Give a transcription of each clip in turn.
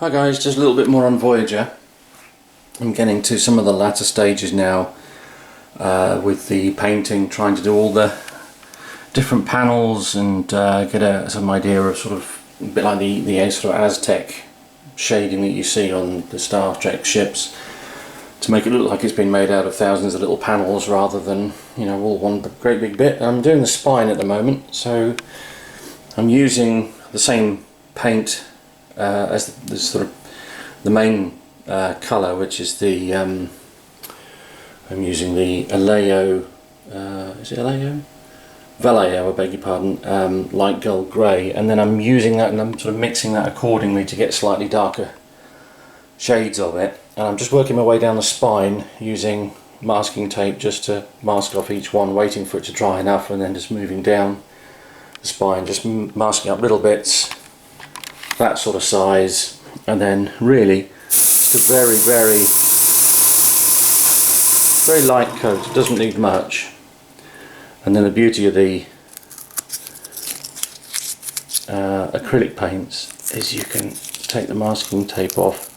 Hi guys, just a little bit more on Voyager. I'm getting to some of the latter stages now with the painting, trying to do all the different panels and get some idea of sort of a bit like the sort of Aztec shading that you see on the Star Trek ships, to make it look like it's been made out of thousands of little panels rather than, you know, all one great big bit. I'm doing the spine at the moment, so I'm using the same paint as the sort of the main colour, which is the I'm using the Aleo, is it Aleo? Vallejo, I beg your pardon, light gold grey, and then I'm using that and I'm sort of mixing that accordingly to get slightly darker shades of it. And I'm just working my way down the spine using masking tape just to mask off each one, waiting for it to dry enough, and then just moving down the spine, just masking up little bits, that sort of size, and then really just a very light coat. It doesn't need much. And then the beauty of the acrylic paints is you can take the masking tape off,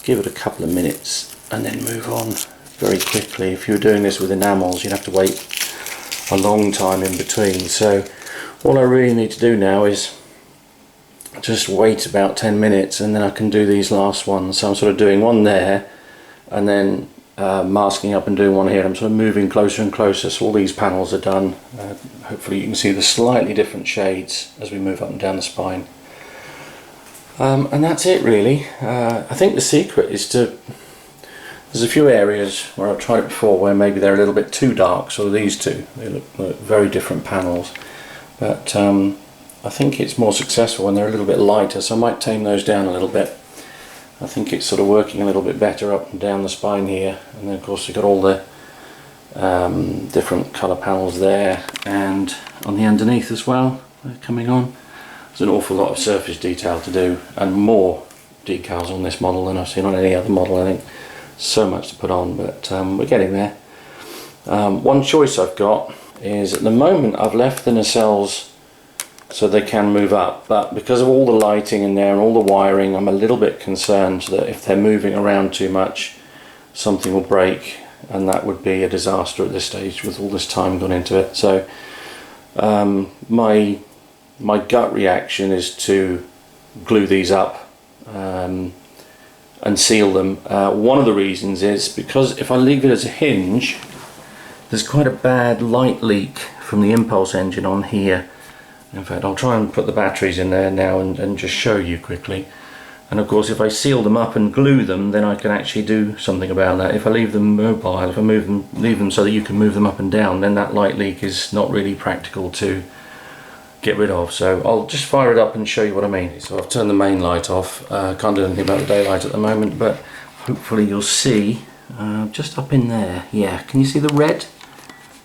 give it a couple of minutes, and then move on very quickly. If you were doing this with enamels, you'd have to wait a long time in between. So all I really need to do now is just wait about 10 minutes, and then I can do these last ones. So I'm sort of doing one there and then masking up and doing one here. I'm sort of moving closer and closer, so all these panels are done. Hopefully you can see the slightly different shades as we move up and down the spine. And that's it really. I think the secret is there's a few areas where I've tried it before where maybe they're a little bit too dark, so these two, they look very different panels, but I think it's more successful when they're a little bit lighter, so I might tame those down a little bit. I think it's sort of working a little bit better up and down the spine here, and then of course you've got all the different colour panels there, and on the underneath as well, they're coming on. There's an awful lot of surface detail to do, and more decals on this model than I've seen on any other model. I think so much to put on, but we're getting there. One choice I've got is, at the moment I've left the nacelles so they can move up, but because of all the lighting in there and all the wiring, I'm a little bit concerned that if they're moving around too much, something will break, and that would be a disaster at this stage with all this time gone into it. So my gut reaction is to glue these up and seal them. One of the reasons is because if I leave it as a hinge, there's quite a bad light leak from the impulse engine on here. In fact, I'll try and put the batteries in there now and just show you quickly. And of course, if I seal them up and glue them, then I can actually do something about that. If I leave them mobile, if I leave them so that you can move them up and down, then that light leak is not really practical to get rid of. So I'll just fire it up and show you what I mean. So I've turned the main light off. Can't do anything about the daylight at the moment, but hopefully you'll see just up in there. Yeah, can you see the red?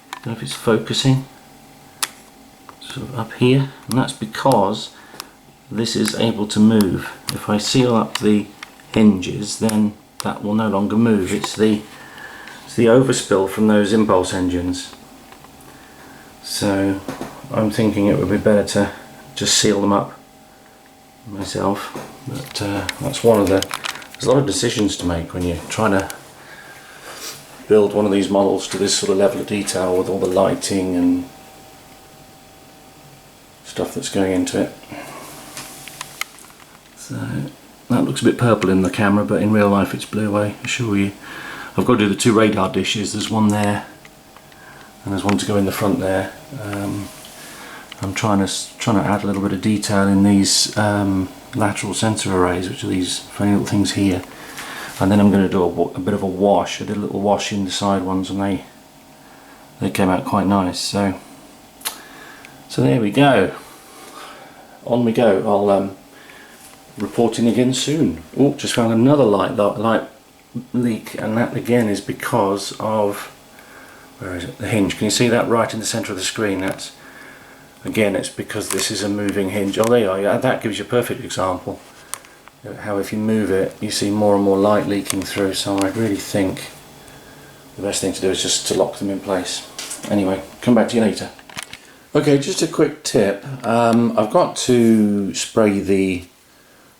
I don't know if it's focusing. Sort of up here, and that's because this is able to move. If I seal up the hinges, then that will no longer move. It's the overspill from those impulse engines. So I'm thinking it would be better to just seal them up myself, but that's one of there's a lot of decisions to make when you're trying to build one of these models to this sort of level of detail with all the lighting and stuff that's going into it. So that looks a bit purple in the camera, but in real life it's blue, I assure you. I've got to do the two radar dishes. There's one there and there's one to go in the front there. I'm trying to add a little bit of detail in these lateral sensor arrays, which are these funny little things here, and then I'm going to do a bit of a wash. I did a little wash in the side ones and they came out quite nice. So there we go. On we go. I'll report in again soon. Oh, just found another light leak, and that again is because of, where is it? The hinge. Can you see that right in the centre of the screen? That's, again, it's because this is a moving hinge. Oh, there you are. Yeah, that gives you a perfect example. How if you move it, you see more and more light leaking through. So I really think the best thing to do is just to lock them in place. Anyway, come back to you later. Okay, just a quick tip. I've got to spray the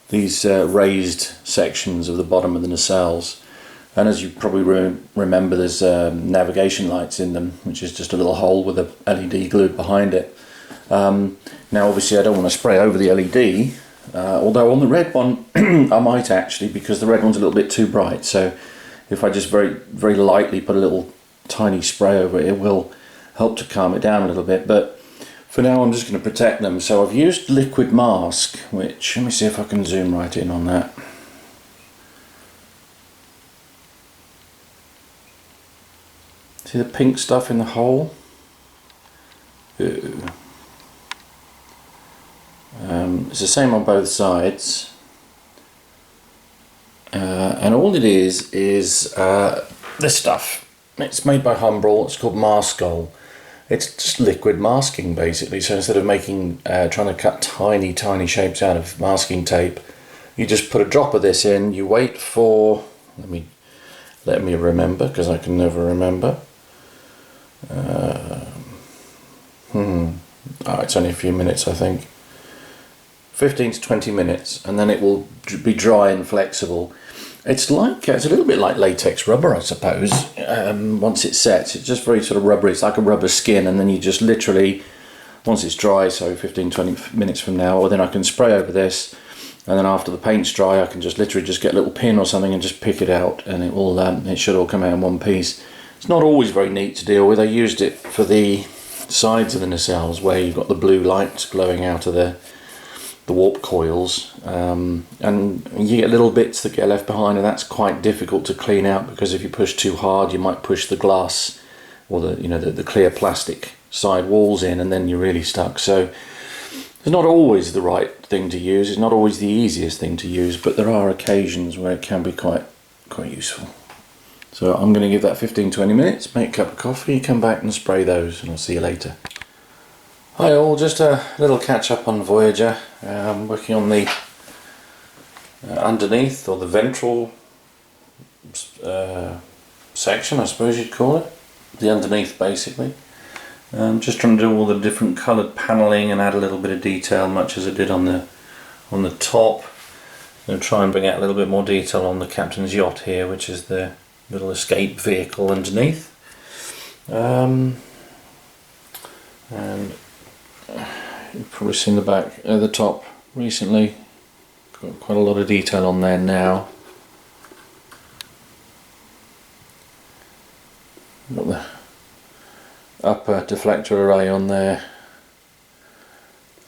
these raised sections of the bottom of the nacelles. And as you probably remember, there's navigation lights in them, which is just a little hole with a LED glued behind it. Now obviously I don't want to spray over the LED, although on the red one I might actually, because the red one's a little bit too bright. So if I just very lightly put a little tiny spray over it, it will help to calm it down a little bit. But for now I'm just going to protect them. So I've used liquid mask, which, let me see if I can zoom right in on that. See the pink stuff in the hole? Ooh. It's the same on both sides, and all it is this stuff. It's made by Humbrol. It's called Maskol. It's just liquid masking basically. So instead of making trying to cut tiny shapes out of masking tape, you just put a drop of this in. You wait for, let me remember, because I can never remember. It's only a few minutes, I think. 15 to 20 minutes, and then it will be dry and flexible. It's a little bit like latex rubber, I suppose. Once it sets, it's just very sort of rubbery. It's like a rubber skin, and then you just literally, once it's dry, so 15-20 minutes from now, or then I can spray over this, and then after the paint's dry, I can just literally just get a little pin or something and just pick it out, and it will. It should all come out in one piece. It's not always very neat to deal with. I used it for the sides of the nacelles where you've got the blue lights glowing out of the warp coils, and you get little bits that get left behind, and that's quite difficult to clean out, because if you push too hard you might push the glass or the clear plastic side walls in, and then you're really stuck. So it's not always the right thing to use. It's not always the easiest thing to use, but there are occasions where it can be quite useful. So I'm going to give that 15-20 minutes, make a cup of coffee, come back and spray those, and I'll see you later. Hi all, just a little catch up on Voyager. I'm working on the underneath, or the ventral section, I suppose you'd call it. The underneath basically. Just trying to do all the different coloured panelling and add a little bit of detail, much as I did on the top. I'm going to try and bring out a little bit more detail on the captain's yacht here, which is the little escape vehicle underneath. And you've probably seen the back at the top recently. Got quite a lot of detail on there now. Got the upper deflector array on there.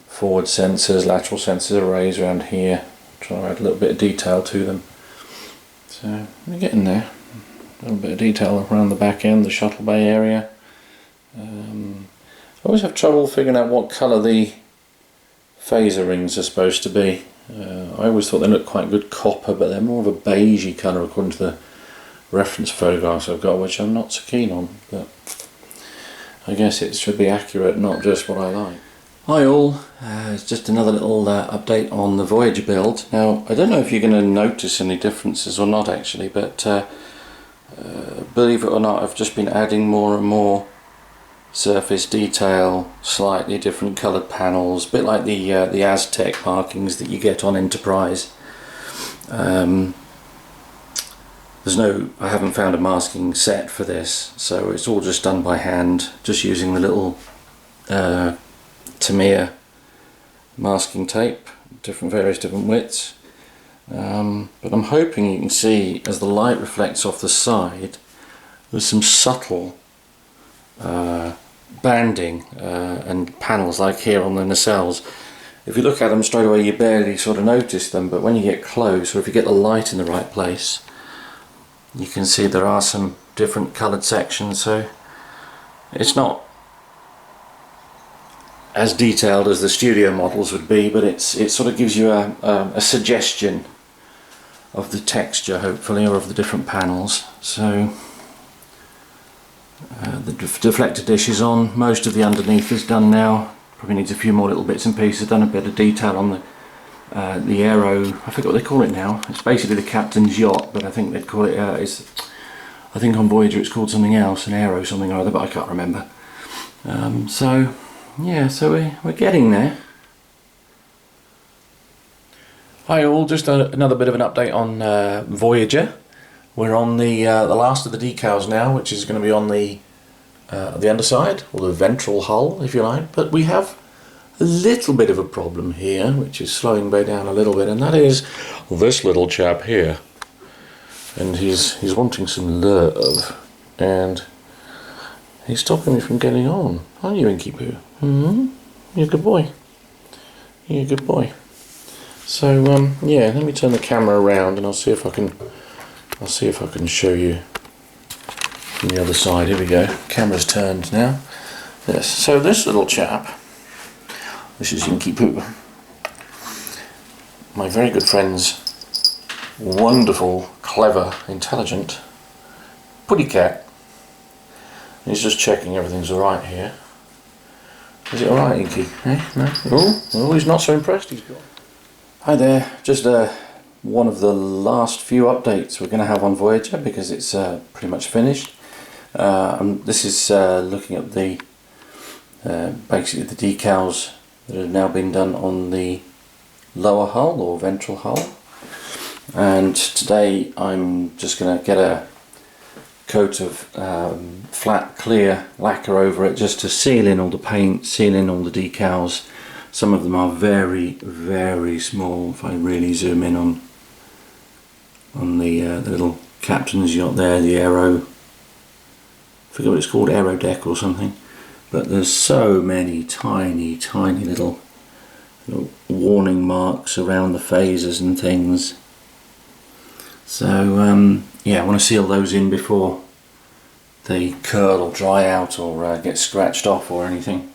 Forward sensors, lateral sensors arrays around here. Try to add a little bit of detail to them. So we're getting there. A little bit of detail around the back end, the shuttle bay area. I always have trouble figuring out what colour the phaser rings are supposed to be. I always thought they looked quite good copper, but they're more of a beigey colour according to the reference photographs I've got, which I'm not so keen on, but I guess it should be accurate, not just what I like. Hi all, it's just another little update on the Voyager build. Now I don't know if you're going to notice any differences or not actually, but believe it or not, I've just been adding more and more surface detail, slightly different coloured panels, a bit like the Aztec markings that you get on Enterprise. I haven't found a masking set for this, so it's all just done by hand, just using the little Tamiya masking tape, various different widths. But I'm hoping you can see, as the light reflects off the side, there's some subtle banding and panels like here on the nacelles. If you look at them straight away you barely sort of notice them, but when you get close, or if you get the light in the right place, you can see there are some different coloured sections. So it's not as detailed as the studio models would be, but it sort of gives you a suggestion of the texture, hopefully, or of the different panels. So the deflector dish is on, most of the underneath is done now, probably needs a few more little bits and pieces. Done a bit of detail on the aero, I forget what they call it now, it's basically the captain's yacht, but I think they'd call it, I think on Voyager it's called something else, an aero something or other, but I can't remember. So yeah, so we're getting there. Hi all, just another bit of an update on Voyager. We're on the last of the decals now, which is going to be on the underside, or the ventral hull if you like, but we have a little bit of a problem here, which is slowing me down a little bit, and that is this little chap here. And he's wanting some love, and he's stopping me from getting on. Aren't you, Inky Poo? You're a good boy. You're a good boy. So yeah, let me turn the camera around, and I'll see if I can show you from the other side. Here we go. Camera's turned now. Yes. So this little chap, this is Inky Poo, my very good friend's wonderful, clever, intelligent putty cat. He's just checking everything's alright here. Is it alright, Inky? Eh? No? Oh, he's not so impressed. He's gone. Hi there. Just one of the last few updates we're going to have on Voyager, because it's pretty much finished. This is looking at the basically the decals that have now been done on the lower hull or ventral hull. And today I'm just going to get a coat of flat clear lacquer over it, just to seal in all the paint, seal in all the decals. Some of them are very, very small. If I really zoom in on the little captain's yacht there, the aero, I forget what it's called, aero deck or something, but there's so many tiny little warning marks around the phasers and things. So yeah, I want to seal those in before they curl or dry out or get scratched off or anything.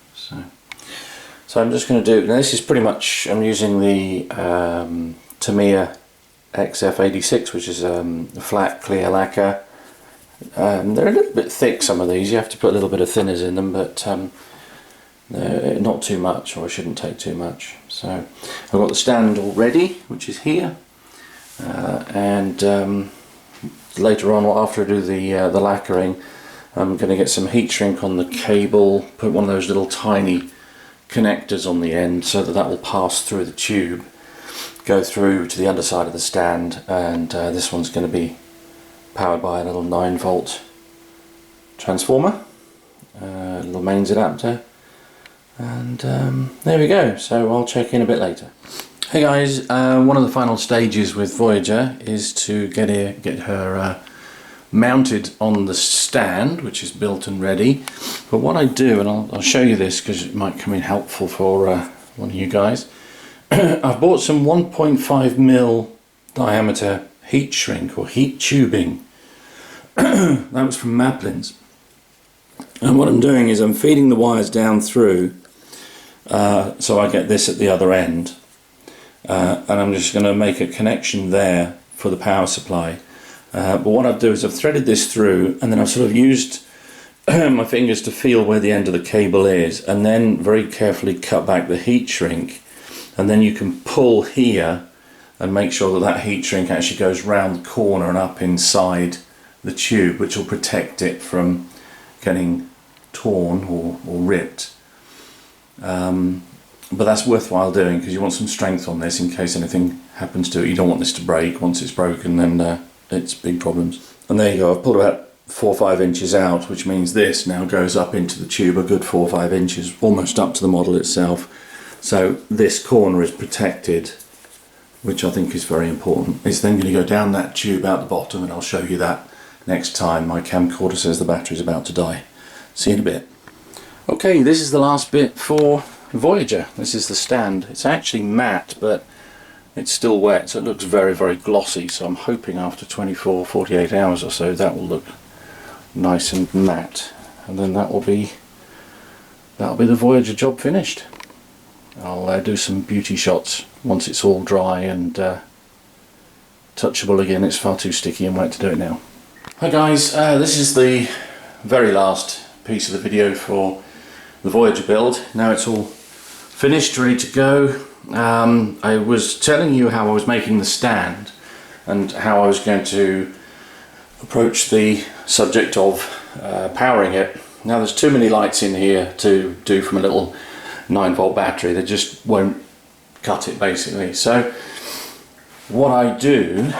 So I'm just going to do, now this is pretty much, I'm using the Tamiya XF86, which is a flat clear lacquer. They're a little bit thick, some of these. You have to put a little bit of thinners in them, but not too much, or I shouldn't take too much. So I've got the stand all ready, which is here. And later on, after I do the lacquering, I'm going to get some heat shrink on the cable, put one of those little tiny connectors on the end so that will pass through the tube, go through to the underside of the stand, and this one's going to be powered by a little 9-volt transformer, little mains adapter, and there we go. So I'll check in a bit later. Hey guys, one of the final stages with Voyager is to get her mounted on the stand, which is built and ready. But what I do, and I'll show you this because it might come in helpful for one of you guys, I've bought some 1.5mm diameter heat shrink or heat tubing. That was from Maplin's. And what I'm doing is I'm feeding the wires down through, so I get this at the other end. And I'm just going to make a connection there for the power supply. But what I'll do is I've threaded this through, and then I've sort of used my fingers to feel where the end of the cable is, and then very carefully cut back the heat shrink, and then you can pull here and make sure that heat shrink actually goes round the corner and up inside the tube, which will protect it from getting torn or ripped. But that's worthwhile doing, because you want some strength on this in case anything happens to it. You don't want this to break. Once it's broken, then it's big problems. And there you go, I've pulled about 4 or 5 inches out, which means this now goes up into the tube a good 4 or 5 inches, almost up to the model itself. So this corner is protected, which I think is very important. It's then going to go down that tube out the bottom, and I'll show you that next time. My camcorder says the battery's about to die. See you in a bit. Okay, this is the last bit for Voyager. This is the stand. It's actually matte, but it's still wet, so it looks very, very glossy. So I'm hoping after 24, 48 hours or so that will look nice and matte, and then that'll be the Voyager job finished. I'll do some beauty shots once it's all dry and touchable again. It's far too sticky and wet to do it now. Hi guys, this is the very last piece of the video for the Voyager build. Now it's all finished, ready to go. I was telling you how I was making the stand and how I was going to approach the subject of powering it. Now there's too many lights in here to do from a little 9-volt battery. They just won't cut it basically. So what I do,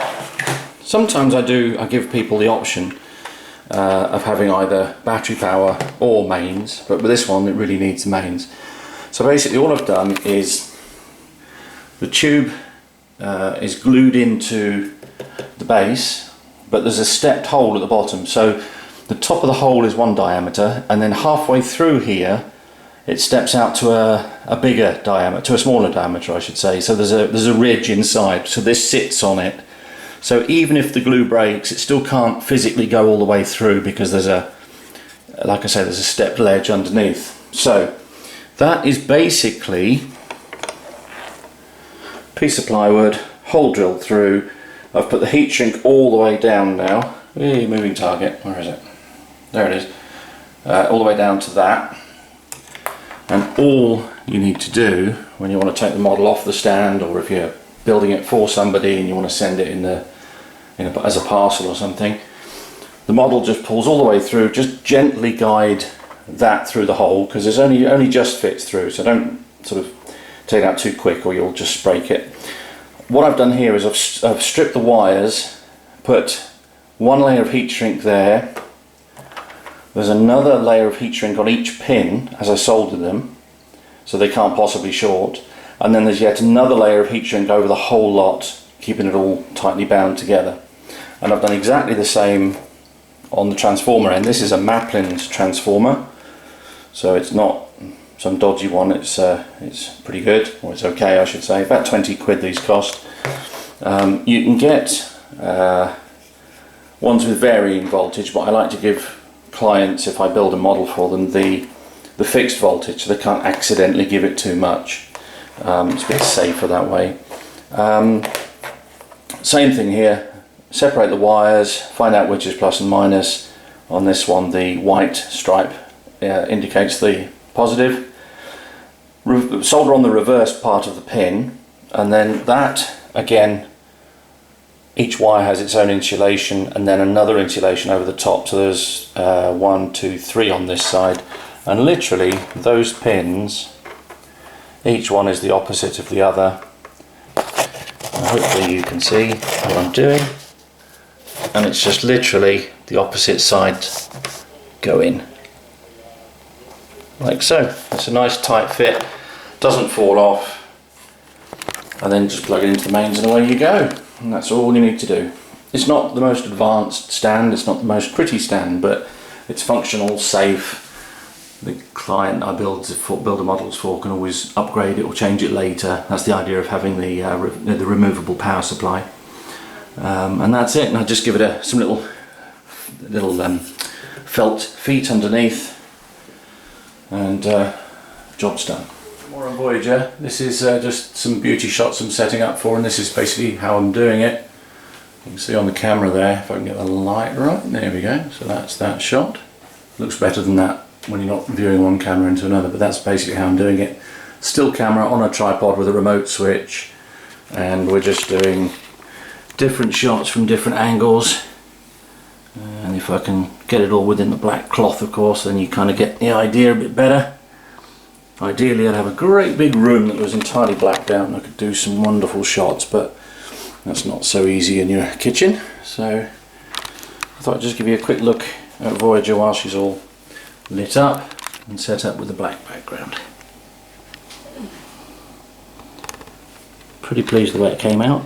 sometimes I give people the option of having either battery power or mains, but with this one it really needs mains. So basically all I've done is the tube is glued into the base, but there's a stepped hole at the bottom, so the top of the hole is one diameter, and then halfway through here it steps out to a bigger diameter, to a smaller diameter I should say. So there's a ridge inside, so this sits on it. So even if the glue breaks, it still can't physically go all the way through because there's like I say, there's a stepped ledge underneath. So that is basically a piece of plywood, hole drilled through. I've put the heat shrink all the way down now. Hey, moving target, where is it? There it is. All the way down to that. And all you need to do when you want to take the model off the stand, or if you're building it for somebody and you want to send it as a parcel or something, the model just pulls all the way through. Just gently guide that through the hole, because it's only just fits through, so don't sort of take it out too quick or you'll just break it. What I've done here is I've stripped the wires, put one layer of heat shrink there. There's another layer of heat shrink on each pin as I solder them, so they can't possibly short. And then there's yet another layer of heat shrink over the whole lot, keeping it all tightly bound together. And I've done exactly the same on the transformer end. This is a Maplin's transformer, so it's not some dodgy one. It's pretty good, or it's okay I should say. About 20 quid these cost. You can get ones with varying voltage, but I like to give clients, if I build a model for them, the fixed voltage, so they can't accidentally give it too much. It's a bit safer that way. Same thing here, separate the wires, find out which is plus and minus. On this one the white stripe indicates the positive. Solder on the reverse part of the pin, and then that again, each wire has its own insulation and then another insulation over the top, so there's 1, 2, 3 on this side, and literally those pins, each one is the opposite of the other. And hopefully you can see what I'm doing, and it's just literally the opposite sides go in like so. It's a nice tight fit, doesn't fall off, and then just plug it into the mains and away you go. And that's all you need to do. It's not the most advanced stand, it's not the most pretty stand, but it's functional, safe. The client I build models for can always upgrade it or change it later. That's the idea of having the removable power supply. And that's it. And I just give it some little felt feet underneath, and job's done. More on Voyager. This is just some beauty shots I'm setting up for, and this is basically how I'm doing it. You can see on the camera there, if I can get the light right, there we go. So that's that shot. Looks better than that when you're not viewing one camera into another, but that's basically how I'm doing it. Still camera on a tripod with a remote switch, and we're just doing different shots from different angles. And if I can get it all within the black cloth, of course, then you kind of get the idea a bit better. Ideally I'd have a great big room that was entirely blacked out and I could do some wonderful shots, but that's not so easy in your kitchen. So I thought I'd just give you a quick look at Voyager while she's all lit up and set up with a black background. Pretty pleased with the way it came out.